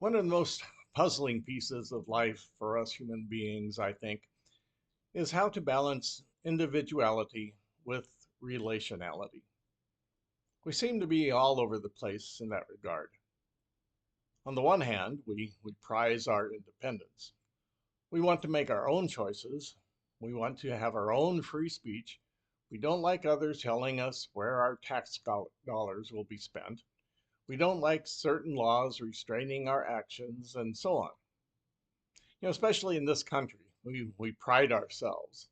One of the most puzzling pieces of life for us human beings, I think, is how to balance individuality with relationality. We seem to be all over the place in that regard. On the one hand, we prize our independence. We want to make our own choices. We want to have our own free speech. We don't like others telling us where our tax dollars will be spent. We don't like certain laws restraining our actions, and so on. Especially in this country, we pride ourselves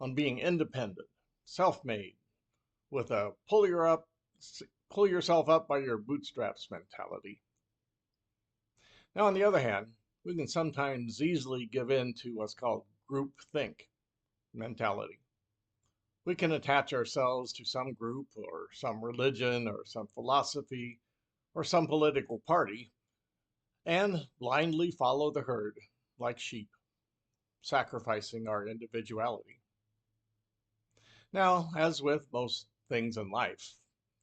on being independent, self-made, with a pull yourself up by your bootstraps mentality. Now, on the other hand, we can sometimes easily give in to what's called groupthink mentality. We can attach ourselves to some group or some religion or some philosophy or some political party and blindly follow the herd like sheep, sacrificing our individuality. Now, as with most things in life,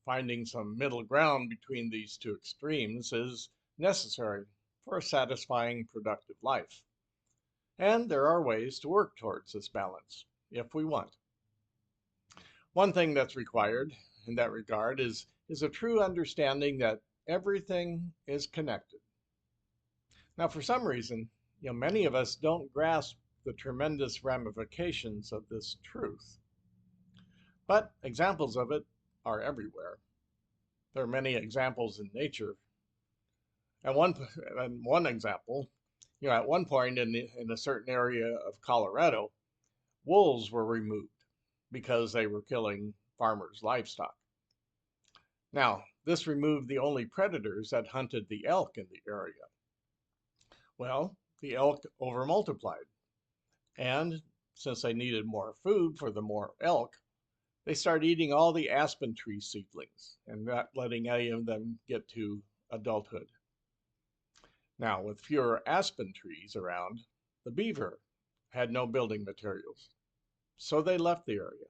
finding some middle ground between these two extremes is necessary for a satisfying, productive life. And there are ways to work towards this balance, if we want. One thing that's required in that regard is a true understanding that everything is connected. Now, for some reason, many of us don't grasp the tremendous ramifications of this truth. But examples of it are everywhere. There are many examples in nature. And one example, at one point in a certain area of Colorado, wolves were removed because they were killing farmers' livestock. Now, this removed the only predators that hunted the elk in the area. Well, the elk overmultiplied, and since they needed more food for the more elk, they started eating all the aspen tree seedlings and not letting any of them get to adulthood. Now, with fewer aspen trees around, the beaver had no building materials, so they left the area.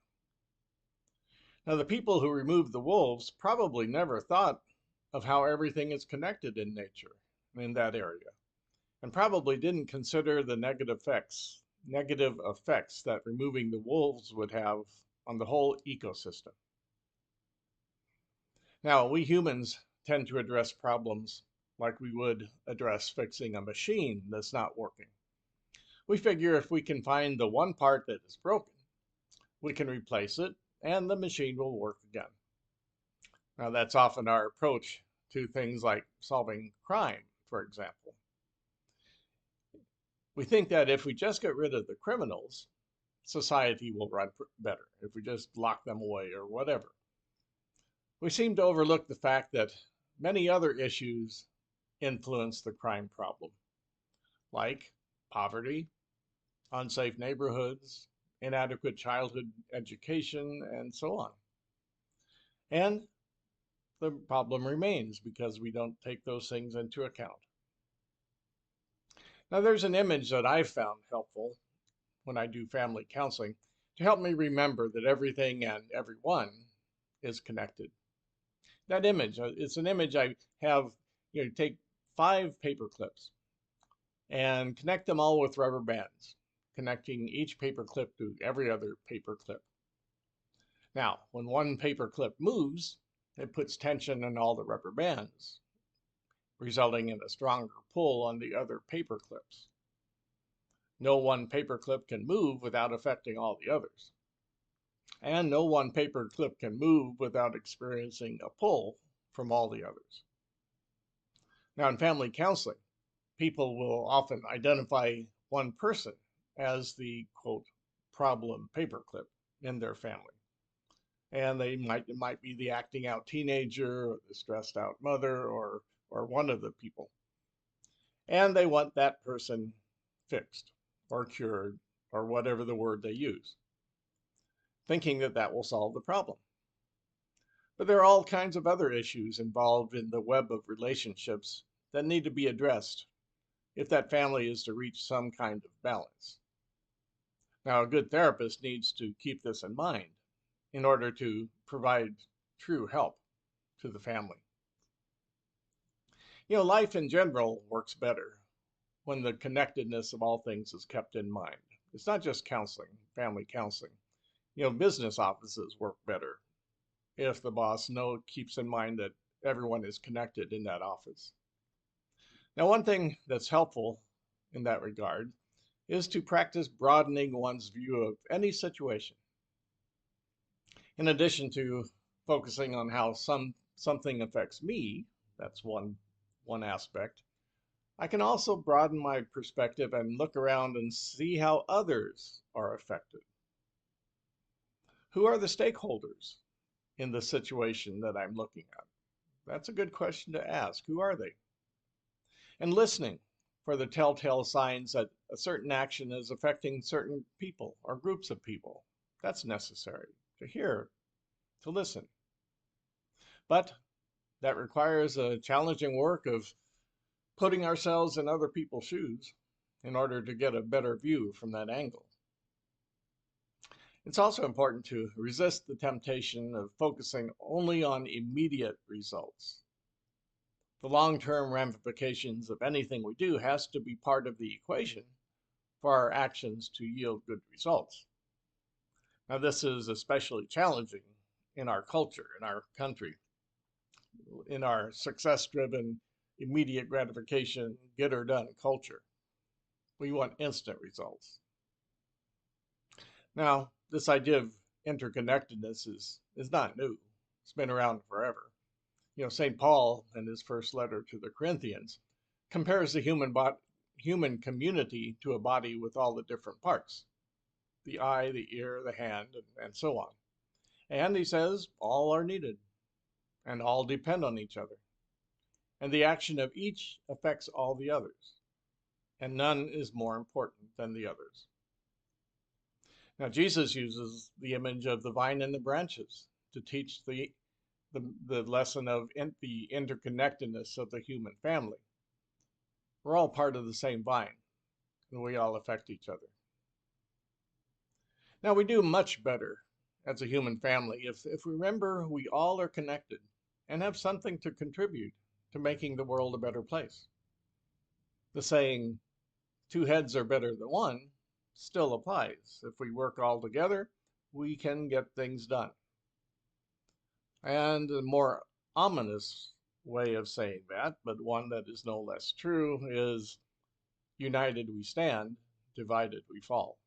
Now, the people who removed the wolves probably never thought of how everything is connected in nature in that area, and probably didn't consider the negative effects that removing the wolves would have on the whole ecosystem. Now, we humans tend to address problems like we would address fixing a machine that's not working. We figure if we can find the one part that is broken, we can replace it and the machine will work again. Now, that's often our approach to things like solving crime, for example. We think that if we just get rid of the criminals, society will run better, if we just lock them away or whatever. We seem to overlook the fact that many other issues influence the crime problem, like poverty, unsafe neighborhoods, inadequate childhood education, and so on. And the problem remains because we don't take those things into account. Now, there's an image that I've found helpful when I do family counseling to help me remember that everything and everyone is connected. That image, it's an image I have, take 5 paper clips and connect them all with rubber bands, connecting each paper clip to every other paper clip. Now, when one paper clip moves, it puts tension on all the rubber bands, resulting in a stronger pull on the other paper clips. No one paper clip can move without affecting all the others. And no one paper clip can move without experiencing a pull from all the others. Now, in family counseling, people will often identify one person as the, quote, problem paperclip in their family. And it might be the acting out teenager or the stressed out mother or one of the people. And they want that person fixed or cured or whatever the word they use, thinking that that will solve the problem. But there are all kinds of other issues involved in the web of relationships that need to be addressed if that family is to reach some kind of balance. Now, a good therapist needs to keep this in mind in order to provide true help to the family. Life in general works better when the connectedness of all things is kept in mind. It's not just counseling, family counseling. Business offices work better if the boss keeps in mind that everyone is connected in that office. Now, one thing that's helpful in that regard is to practice broadening one's view of any situation. In addition to focusing on how something affects me, that's one aspect, I can also broaden my perspective and look around and see how others are affected. Who are the stakeholders in the situation that I'm looking at? That's a good question to ask. Who are they? And listening for the telltale signs that a certain action is affecting certain people or groups of people. That's necessary to hear, to listen. But that requires a challenging work of putting ourselves in other people's shoes in order to get a better view from that angle. It's also important to resist the temptation of focusing only on immediate results. The long-term ramifications of anything we do has to be part of the equation for our actions to yield good results. Now, this is especially challenging in our culture, in our country, in our success-driven, immediate gratification, get her done culture. We want instant results. Now, this idea of interconnectedness is not new. It's been around forever. St. Paul, in his first letter to the Corinthians, compares the human community to a body with all the different parts, the eye, the ear, the hand, and so on. And he says all are needed and all depend on each other. And the action of each affects all the others, and none is more important than the others. Now, Jesus uses the image of the vine and the branches to teach the lesson of the interconnectedness of the human family. We're all part of the same vine, and we all affect each other. Now, we do much better as a human family if we remember we all are connected and have something to contribute to making the world a better place. The saying, 2 heads are better than one, still applies. If we work all together, we can get things done. And a more ominous way of saying that, but one that is no less true, is united we stand, divided we fall.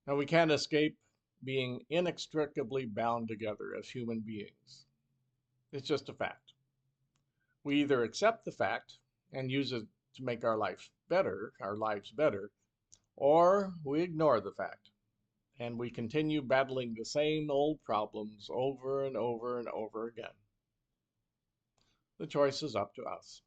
Now, we can't escape being inextricably bound together as human beings. It's just a fact. We either accept the fact and use it to make our lives better, or we ignore the fact and we continue battling the same old problems over and over and over again. The choice is up to us.